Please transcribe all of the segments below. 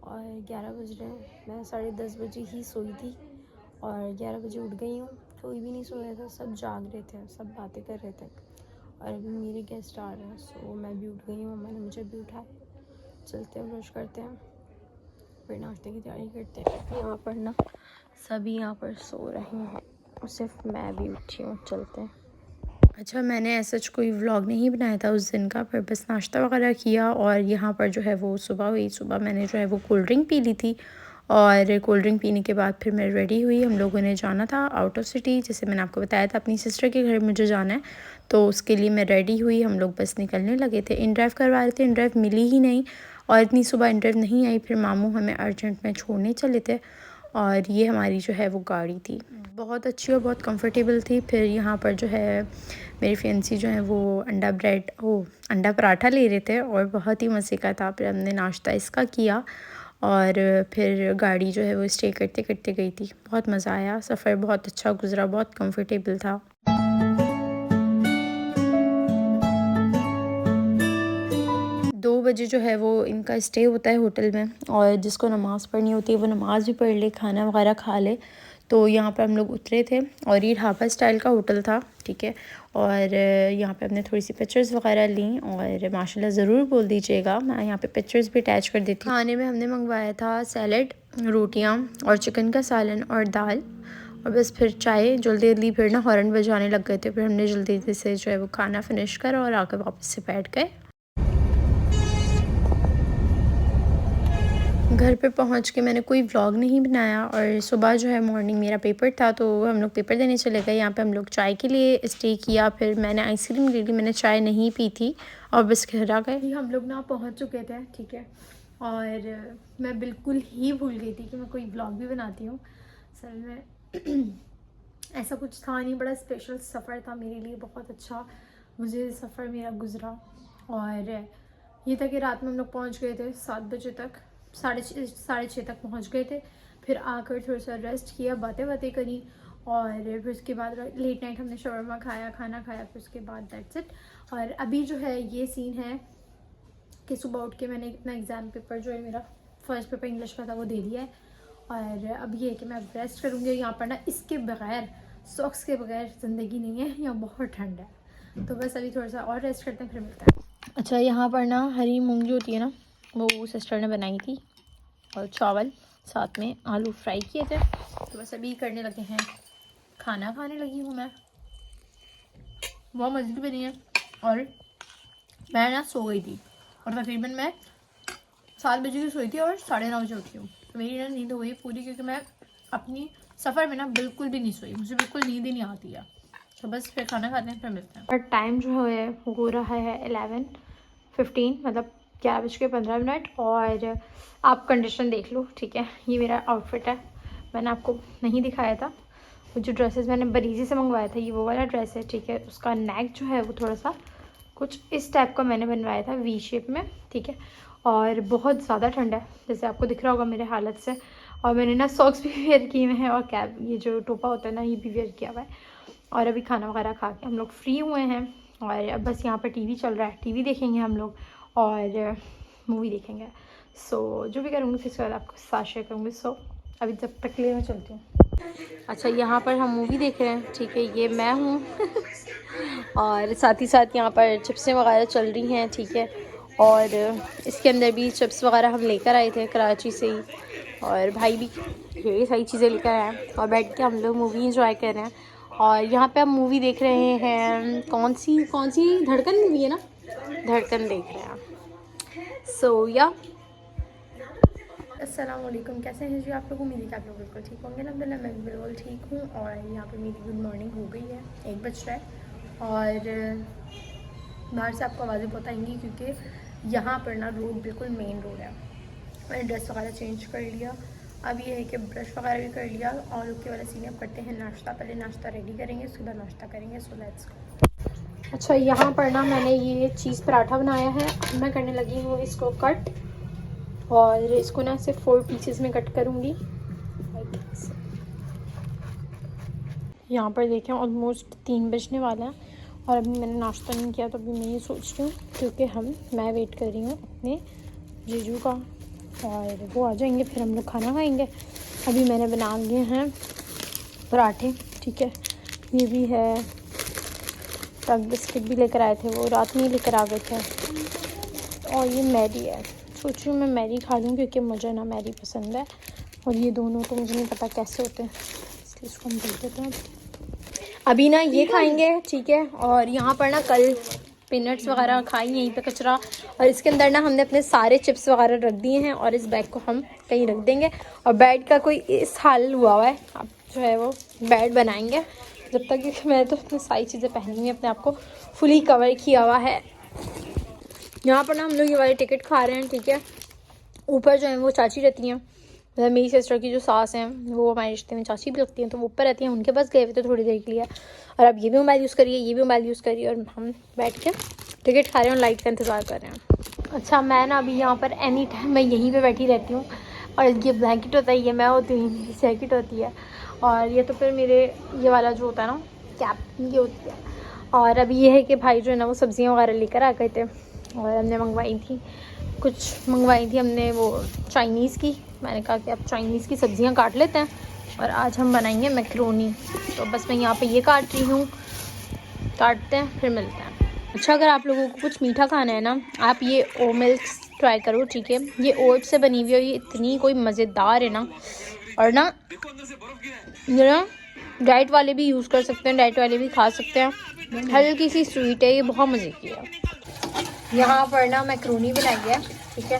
और 11 बज रहे हैं। मैं 10:30 बजे ही सोई थी और 11 बजे उठ गई हूँ। कोई भी नहीं सोया था, सब जाग रहे थे, सब बातें कर रहे थे। और अभी मेरे गेस्ट आ रहे हैं, सो मैं भी उठ गई हूँ। मैंने मुझे भी उठाया। चलते हैं, ब्रश करते हैं, फिर नाश्ते की तैयारी करते हैं। यहाँ पर ना सभी यहाँ पर सो रहे हैं, सिर्फ मैं भी उठी हूँ। चलते हैं। अच्छा, मैंने ऐसा कोई व्लॉग नहीं बनाया था उस दिन का, पर बस नाश्ता वगैरह किया और यहाँ पर जो है वो सुबह हुई। सुबह मैंने जो है वो कोल्ड ड्रिंक पी ली थी और कोल्ड ड्रिंक पीने के बाद फिर मैं रेडी हुई। हम लोगों ने जाना था आउट ऑफ सिटी, जैसे मैंने आपको बताया था अपनी सिस्टर के घर मुझे जाना है, तो उसके लिए मैं रेडी हुई। हम लोग बस निकलने लगे थे। इन ड्राइव करवा रहे थे, इन ड्राइव मिली ही नहीं और इतनी सुबह इन ड्राइव नहीं आई। फिर मामू हमें अर्जेंट में छोड़ने चले थे और ये हमारी जो है वो गाड़ी थी, बहुत अच्छी और बहुत कंफर्टेबल थी। फिर यहाँ पर जो है मेरी फियांसी जो है वो अंडा पराठा ले रहे थे और बहुत ही मज़े का था। फिर हमने नाश्ता इसका किया और फिर गाड़ी जो है वो स्टे करते करते गई थी। बहुत मज़ा आया, सफ़र बहुत अच्छा गुजरा, बहुत कंफर्टेबल था। 2 बजे जो है वो इनका स्टे होता है होटल में और जिसको नमाज़ पढ़नी होती है वो नमाज़ भी पढ़ ले, खाना वगैरह खा ले। तो यहाँ पर हम लोग उतरे थे और ये ढाबा स्टाइल का होटल था, ठीक है। और यहाँ पे हमने थोड़ी सी पिक्चर्स वगैरह ली और माशाल्लाह ज़रूर बोल दीजिएगा, मैं यहाँ पे पिक्चर्स भी अटैच कर देती हूँ। खाने में हमने मंगवाया था सैलड, रोटियाँ और चिकन का सालन और दाल और बस फिर चाय। जल्दी जल्दी फिर ना हॉर्न बजाने लग गए थे, फिर हमने जल्दी से जो है वो खाना फिनिश करा और आकर वापस से बैठ गए। घर पे पहुंच के मैंने कोई व्लॉग नहीं बनाया और सुबह जो है मॉर्निंग मेरा पेपर था तो हम लोग पेपर देने चले गए। यहाँ पे हम लोग चाय के लिए स्टे किया, फिर मैंने आइसक्रीम ले ली, मैंने चाय नहीं पी थी और बस घर आ गए। हम लोग ना पहुंच चुके थे, ठीक है। और मैं बिल्कुल ही भूल गई थी कि मैं कोई व्लॉग भी बनाती हूँ। असल में ऐसा कुछ था नहीं, बड़ा स्पेशल सफ़र था मेरे लिए, बहुत अच्छा मुझे सफ़र मेरा गुजरा। और ये था कि रात में हम लोग पहुँच गए थे 7 बजे तक, साढ़े छः तक पहुंच गए थे। फिर आकर थोड़ा सा रेस्ट किया, बातें करी और फिर उसके बाद लेट नाइट हमने शवरमा खाया, खाना खाया, फिर उसके बाद दैट्स इट। और अभी जो है ये सीन है कि सुबह उठ के मैंने अपना एग्ज़ाम पेपर जो है मेरा फर्स्ट पेपर इंग्लिश का था वो दे दिया है और अब ये है कि मैं अब रेस्ट करूँगी। यहाँ पर ना इसके बगैर, सॉक्स के बगैर ज़िंदगी नहीं है, यहाँ बहुत ठंड है। तो बस अभी थोड़ा सा और रेस्ट करते हैं, फिर मिलते हैं। अच्छा, यहाँ पर ना हरी मूंग जो होती है ना वो सिस्टर ने बनाई थी और चावल, साथ में आलू फ्राई किए थे। तो बस अभी करने लगे हैं, खाना खाने लगी हूँ मैं। बहुत मज़े की बनी है और मैं ना सो गई थी और तकरीबन मैं 7 बजे की सोई थी और 9:30 बजे उठी हूँ। तो मेरी ना नींद हो गई पूरी, क्योंकि मैं अपनी सफ़र में ना बिल्कुल भी नहीं सोई, मुझे बिल्कुल नींद ही नहीं आती है। तो बस फिर खाना खाते हैं, फिर मिलते हैं। और टाइम जो है हो रहा है 11:15, मतलब 11:15। और आप कंडीशन देख लो, ठीक है। ये मेरा आउटफिट है, मैंने आपको नहीं दिखाया था। वो जो ड्रेसेस मैंने बरीजी से मंगवाया था, ये वो वाला ड्रेस है, ठीक है। उसका नेक जो है वो थोड़ा सा कुछ इस टाइप का मैंने बनवाया था, वी शेप में, ठीक है। और बहुत ज़्यादा ठंड है, जैसे आपको दिख रहा होगा मेरे हालत से। और मैंने ना सॉक्स भी वेयर किए हुए हैं और कैप, ये जो टोपा होता है ना, ये भी वेयर किया हुआ है। और अभी खाना वगैरह खा के हम लोग फ्री हुए हैं और अब बस यहाँ पर टीवी चल रहा है, टीवी देखेंगे हम लोग और मूवी देखेंगे। सो जो भी करूँगी फिर उसके बाद आपको साथ शेयर करूँगी। सो अभी जब तक के लिए मैं चलती हूँ। अच्छा, यहाँ पर हम मूवी देख रहे हैं, ठीक है। ये मैं हूँ और साथ ही साथ यहाँ पर चिप्सें वगैरह चल रही हैं, ठीक है। और इसके अंदर भी चिप्स वगैरह हम लेकर आए थे कराची से ही और भाई भी ये सारी चीज़ें लेकर आए हैं और बैठ के हम लोग मूवी इंजॉय कर रहे हैं। और यहाँ पे हम मूवी देख रहे हैं, कौन सी धड़कन मूवी है ना, धड़कन देख रहे हैं। सो या अस्सलाम वालेकुम, कैसे हैं जी आप लोग? उम्मीद है कि आप लोग बिल्कुल ठीक होंगे। अल्हम्दुलिल्लाह मैं भी बिल्कुल ठीक हूँ। और यहाँ पे मेरी गुड मॉर्निंग हो गई है, 1 बज रहा है और बाहर से आपको आवाज़ें बहुत आएंगी क्योंकि यहाँ पर ना रोड बिल्कुल मेन रोड है। मैंने ड्रेस वगैरह चेंज कर लिया, अब ये है कि ब्रश वगैरह भी कर लिया और ओके वाला सीन। अब करते हैं नाश्ता, पहले नाश्ता रेडी करेंगे, उसके बाद नाश्ता करेंगे। So let's go. अच्छा, यहाँ पर ना मैंने ये चीज़ पराठा बनाया है, मैं करने लगी हूँ इसको कट और इसको ना सिर्फ 4 पीसेस में कट करूँगी। यहाँ पर देखें ऑलमोस्ट 3 बजने वाला है और अभी मैंने नाश्ता नहीं किया, तो अभी मैं ये सोच रही हूँ क्योंकि मैं वेट कर रही हूँ अपने जीजू का और वो आ जाएंगे फिर हम लोग खाना खाएंगे। अभी मैंने बना लिए हैं पराठे, ठीक है। ये भी है, तक बिस्किट भी लेकर आए थे, वो रात में ही लेकर आ गए थे। और ये मैगी है, सोच रही हूँ मैं मैगी खा लूँ क्योंकि मुझे ना मैगी पसंद है। और ये दोनों तो मुझे नहीं पता कैसे होते हैं, इसलिए इसको हम बोल देते हैं। अभी ना ये खाएंगे, ठीक है। और यहाँ पर ना कल पीनट्स वगैरह खाई यहीं पे कचरा, और इसके अंदर ना हमने अपने सारे चिप्स वगैरह रख दिए हैं और इस बैग को हम कहीं रख देंगे। और बेड का कोई इस हाल हुआ है, अब जो है वो बेड बनाएंगे जब तक कि मैं तो अपनी सारी चीज़ें पहनी हुई अपने आप को फुली कवर किया हुआ है। यहाँ पर ना हम लोग ये वाली टिकट खा रहे हैं, ठीक है। ऊपर जो है वो चाची रहती हैं, मतलब मेरी सिस्टर की जो सास हैं वो हमारे रिश्ते में चाची भी लगती हैं, तो वो ऊपर रहती हैं, उनके पास गए हुए थे थोड़ी देर के लिए। और अब ये भी मोबाइल यूज़ करिए, ये भी मोबाइल यूज़ करिए, और हम बैठ के टिकट खा रहे हैं और लाइट का इंतज़ार कर रहे हैं। अच्छा, मैं ना अभी यहाँ पर एनी टाइम मैं यहीं पे बैठी रहती हूँ। और ये ब्लैंकेट होता है, ये मैं होती हूँ, मेरी जैकेट होती है, और ये तो फिर मेरे ये वाला जो होता है ना कैप, ये होती है। और अभी ये है कि भाई जो है ना वो सब्ज़ियाँ वगैरह लेकर आ गए थे और हमने मंगवाई थी, कुछ मंगवाई थी हमने वो चाइनीज़ की। मैंने कहा कि अब चाइनीज़ की सब्ज़ियाँ काट लेते हैं और आज हम बनाएंगे मैक्रोनी। तो बस मैं यहाँ पे ये काट रही हूँ, काटते हैं फिर मिलते हैं। अच्छा, अगर आप लोगों को कुछ मीठा खाना है ना, आप ये ओ मिल्क ट्राई करो, ठीक है। ये ओट्स से बनी हुई है, ये इतनी कोई मज़ेदार है ना। और ना ये ना डाइट वाले भी यूज़ कर सकते हैं, डाइट वाले भी खा सकते हैं। हल्की सी स्वीट है, ये बहुत मज़े की है। यहाँ पर ना मैक्रोनी बनाई है, ठीक है।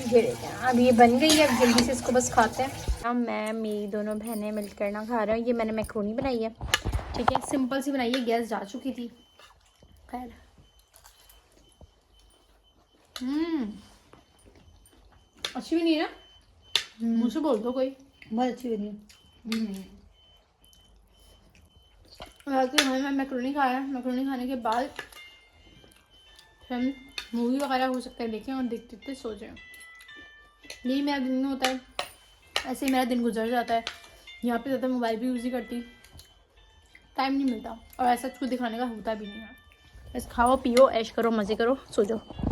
ये देखिए अब ये बन गई है, अब जल्दी से इसको बस खाते हैं। अब मैं मेरी दोनों बहनें मिलकर ना खा रहे हैं। ये मैंने मैक्रोनी बनाई है, ठीक है, सिंपल सी बनाई है, गैस जा चुकी थी। खैर अच्छी भी नहीं है ना, मुझसे बोल दो कोई, बहुत अच्छी बनी है। रात में मैक्रोनी खाया, मैक्रोनी खाने के बाद हम मूवी वगैरह हो सकता है देखें और देखते देखते सो जाएं। यही मेरा दिन में होता है, ऐसे ही मेरा दिन गुजर जाता है। यहाँ पे ज़्यादा मोबाइल भी यूज़ ही करती, टाइम नहीं मिलता और ऐसा कुछ दिखाने का होता भी नहीं है। बस खाओ पियो ऐश करो मज़े करो सो जाओ।